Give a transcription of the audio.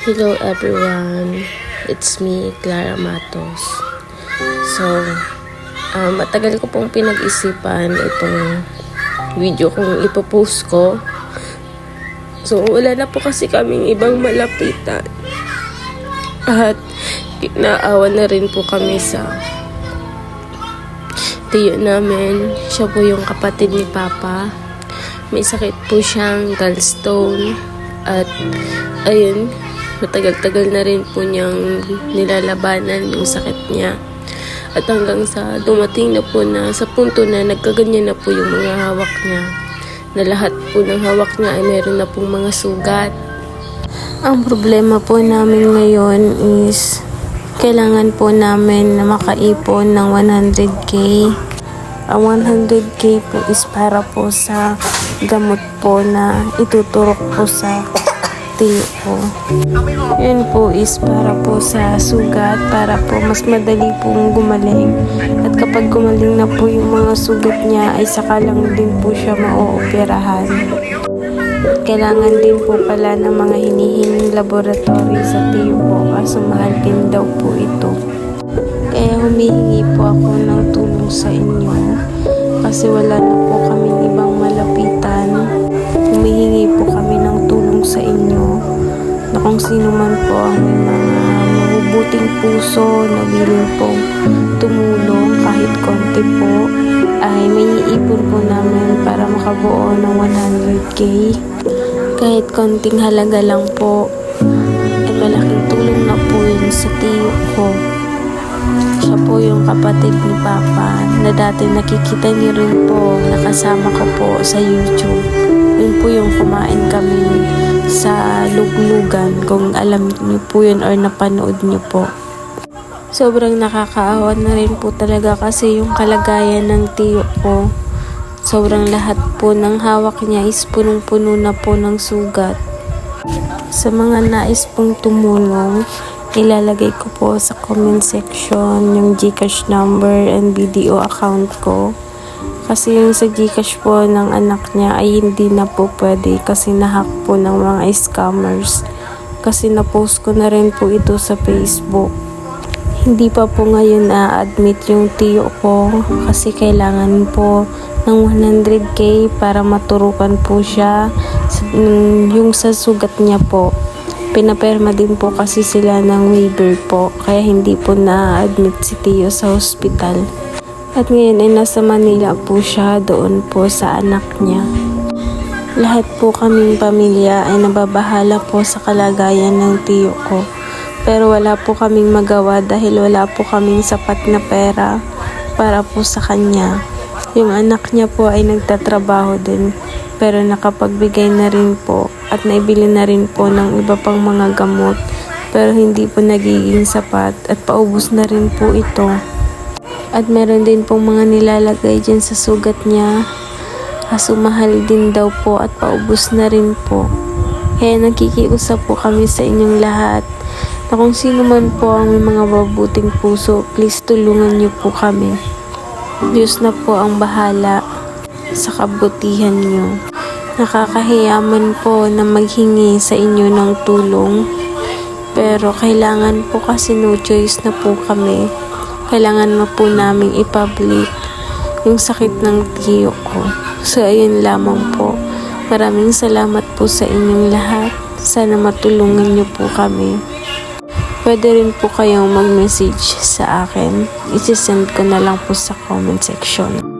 Hello everyone, it's me, Clara Matos. So, matagal ko pong pinag-isipan itong video kung ipopost ko. So, wala na po kasi kaming ibang malapitan. At naawa na rin po kami sa tiyo namin. Siya po yung kapatid ni Papa. May sakit po siyang gallstone. At ayun, matagal-tagal na rin po niyang nilalabanan yung sakit niya. At hanggang sa dumating na po na sa punto na nagkaganyan na po yung mga hawak niya. Na lahat po ng hawak niya ay meron na pong mga sugat. Ang problema po namin ngayon is kailangan po namin na makaipon ng 100k. Ang 100k po is para po sa gamot po na ituturok po sa tiyo ko. Yun po is para po sa sugat, para po mas madali pong gumaling. At kapag gumaling na po yung mga sugat niya, ay saka lang din po siya mauoperahan. Kailangan din po pala ng mga hinihinging laboratory sa tiyo ko, kaso mahal din daw po ito. Kaya humihingi po ako ng tulong sa inyo kasi wala na po kaming ibang malapitan. Humihingi po kami ng tulong sa inyo na kung sino man po ang may mga mabubuting puso na willing pong tumulong kahit konti po, ay may iipon po namin para makabuo ng 100k. Kahit konting halaga lang po, ay malaking tulong na po yun sa tiyo ko. Siya po yung kapatid ni Papa na dati nakikita niyo rin po, nakasama ko po sa YouTube. Yun po yung kumain kami sa luglugan, kung alam niyo po yun or napanood niyo po. Sobrang nakakaawa na rin po talaga kasi yung kalagayan ng tiyo ko. Sobrang lahat po ng hawak niya is punong-puno na po ng sugat. Sa mga nais pong tumulong, ilalagay ko po sa comment section yung GCash number and BDO account ko. Kasi yung sa GCash po ng anak niya ay hindi na po pwede kasi nahack po ng mga scammers. Kasi napost ko na rin po ito sa Facebook. Hindi pa po ngayon na-admit yung tiyo ko kasi kailangan po ng 100k para maturukan po siya yung sa sugat niya po. Pinaperma din po kasi sila ng waiver po, kaya hindi po na-admit si tiyo sa hospital. At ngayon ay nasa Manila po siya, doon po sa anak niya. Lahat po kaming pamilya ay nababahala po sa kalagayan ng tiyo ko. Pero wala po kaming magawa dahil wala po kaming sapat na pera para po sa kanya. Yung anak niya po ay nagtatrabaho din, pero nakapagbigay na rin po at naibili na rin po ng iba pang mga gamot, pero hindi po nagiging sapat at paubos na rin po ito. At meron din pong mga nilalagay dyan sa sugat niya, kaso mahal din daw po at paubos na rin po. Kaya nakikiusap po kami sa inyong lahat na kung sino man po ang may mga mabuting puso, please tulungan niyo po kami. Diyos na po ang bahala sa kabutihan niyo. Nakakahiyaman po na maghingi sa inyo ng tulong, pero kailangan po kasi no choice na po kami. Kailangan na po namin i-public yung sakit ng tiyo ko. So ayun lamang po. Maraming salamat po sa inyong lahat. Sana matulungan niyo po kami. Pwede rin po kayong mag-message sa akin. I-send ko na lang po sa comment section.